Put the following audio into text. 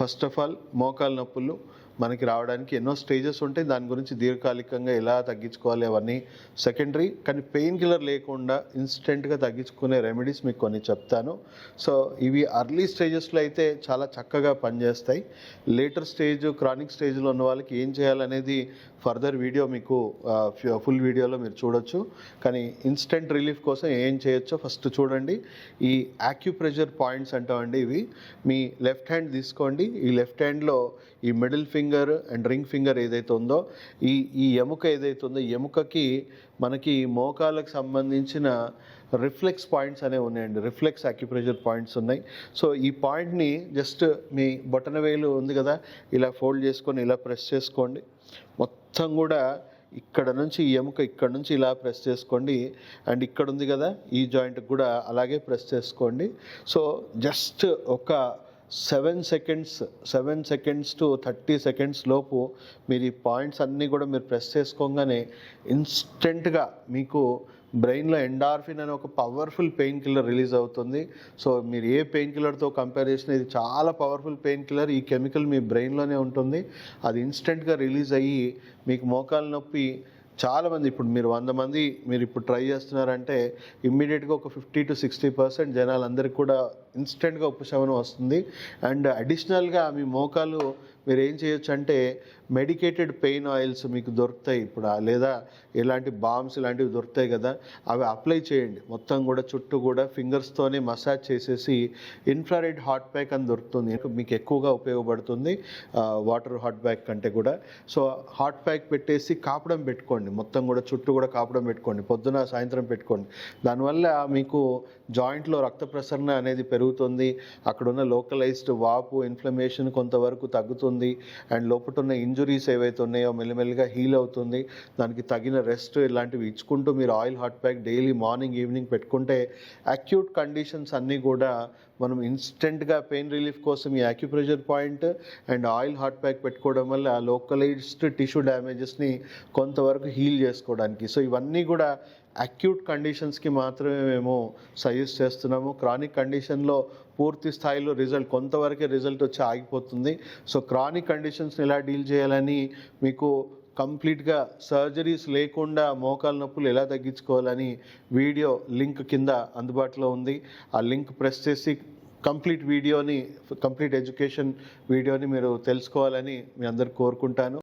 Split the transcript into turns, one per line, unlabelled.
First of all మోకాలు నొప్పులు మనకి రావడానికి ఎన్నో స్టేజెస్ ఉంటాయి. దాని గురించి దీర్ఘకాలికంగా ఎలా తగ్గించుకోవాలి అవన్నీ సెకండరీ. కానీ పెయిన్ కిల్లర్ లేకుండా ఇన్స్టెంట్గా తగ్గించుకునే రెమెడీస్ మీకు కొన్ని చెప్తాను. సో ఇవి అర్లీ స్టేజెస్లో అయితే చాలా చక్కగా పనిచేస్తాయి. లేటర్ స్టేజ్, క్రానిక్ స్టేజ్లో ఉన్న వాళ్ళకి ఏం చేయాలనేది ఫర్దర్ వీడియో మీకు ఫుల్ వీడియోలో మీరు చూడొచ్చు. కానీ ఇన్స్టెంట్ రిలీఫ్ కోసం ఏం చేయొచ్చో ఫస్ట్ చూడండి. ఈ యాక్యుప్రెషర్ పాయింట్స్ అంటామండి. ఇవి మీ లెఫ్ట్ హ్యాండ్ తీసుకోండి. ఈ లెఫ్ట్ హ్యాండ్లో ఈ middle finger and ring finger ఏదైతే ఉందో, ఈ ఎముక ఏదైతే ఉందో, ఈ ఎముకకి మనకి మోకాలకు సంబంధించిన రిఫ్లెక్స్ పాయింట్స్ అనేవి ఉన్నాయండి. రిఫ్లెక్స్ యాక్యుప్రెషర్ పాయింట్స్ ఉన్నాయి. సో ఈ పాయింట్ని జస్ట్ మీ బొటన వేలు ఉంది కదా, ఇలా ఫోల్డ్ చేసుకొని ఇలా ప్రెస్ చేసుకోండి. మొత్తం కూడా ఇక్కడ నుంచి ఈ ఎముక ఇక్కడ నుంచి ఇలా ప్రెస్ చేసుకోండి. అండ్ ఇక్కడ ఉంది కదా, ఈ జాయింట్కి కూడా అలాగే ప్రెస్ చేసుకోండి. సో జస్ట్ ఒక 7 సెకండ్స్ టు 30 సెకండ్స్ లోపు మీరు ఈ పాయింట్స్ అన్నీ కూడా మీరు ప్రెస్ చేసుకోగానే ఇన్స్టెంట్గా మీకు బ్రెయిన్లో ఎండార్ఫిన్ అనే ఒక పవర్ఫుల్ పెయిన్ కిల్లర్ రిలీజ్ అవుతుంది. సో మీరు ఏ పెయిన్ కిల్లర్తో కంపేర్ చేసినా ఇది చాలా పవర్ఫుల్ పెయిన్ కిల్లర్. ఈ కెమికల్ మీ బ్రెయిన్లోనే ఉంటుంది. అది ఇన్స్టెంట్గా రిలీజ్ అయ్యి మీకు మోకాలు నొప్పి చాలామంది, ఇప్పుడు మీరు 100 మంది మీరు ఇప్పుడు ట్రై చేస్తున్నారంటే ఇమ్మీడియట్గా ఒక 50 to 60% జనాలందరికీ కూడా ఇన్స్టెంట్గా ఉపశమనం వస్తుంది. అండ్ అడిషనల్గా మీ మోకాలు మీరు ఏం చేయొచ్చు అంటే మెడికేటెడ్ పెయిన్ ఆయిల్స్ మీకు దొరుకుతాయి ఇప్పుడు, లేదా ఎలాంటి బామ్స్ ఇలాంటివి దొరుకుతాయి కదా, అవి అప్లై చేయండి. మొత్తం కూడా చుట్టూ కూడా ఫింగర్స్తోనే మసాజ్ చేసేసి ఇన్ఫ్రారెడ్ హాట్ ప్యాక్ అని దొరుకుతుంది, మీకు ఎక్కువగా ఉపయోగపడుతుంది వాటర్ హాట్ ప్యాక్ కంటే కూడా. సో హాట్ ప్యాక్ పెట్టేసి కాపడం పెట్టుకోండి, మొత్తం కూడా చుట్టూ కూడా కాపడం పెట్టుకోండి, పొద్దున సాయంత్రం పెట్టుకోండి. దానివల్ల మీకు జాయింట్లో రక్త ప్రసరణ అనేది పెరుగుతుంది. అక్కడున్న లోకలైజ్డ్ వాపు, ఇన్ఫ్లమేషన్ కొంతవరకు తగ్గుతుంది. అండ్ లోపల ఉన్న ఇంజురీస్ ఏవైతే ఉన్నాయో మెల్లిమెల్లిగా హీల్ అవుతుంది. దానికి తగిన రెస్ట్ ఇలాంటివి ఇచ్చుకుంటూ మీరు oil hot pack daily morning evening పెట్టుకుంటే అక్యూట్ కండిషన్స్ అన్నీ కూడా మనం ఇన్స్టెంట్గా పెయిన్ రిలీఫ్ కోసం ఈ acupressure point and oil hot pack పెట్టుకోవడం వల్ల లోకలైజ్డ్ టిష్యూ డ్యామేజెస్ని కొంతవరకు హీల్ చేసుకోవడానికి. సో ఇవన్నీ కూడా అక్యూట్ కండిషన్స్కి మాత్రమే మేము సజెస్ట్ చేస్తున్నాము. క్రానిక్ కండిషన్లో పూర్తి స్థాయిలో కొంతవరకే రిజల్ట్ వచ్చి ఆగిపోతుంది. సో క్రానిక్ కండిషన్స్ని ఎలా డీల్ చేయాలని, మీకు కంప్లీట్గా సర్జరీస్ లేకుండా మోకాలు నొప్పులు ఎలా తగ్గించుకోవాలని వీడియో లింక్ కింద అందుబాటులో ఉంది. ఆ లింక్ ప్రెస్ చేసి కంప్లీట్ ఎడ్యుకేషన్ వీడియోని మీరు తెలుసుకోవాలని మీ అందరు కోరుకుంటాను.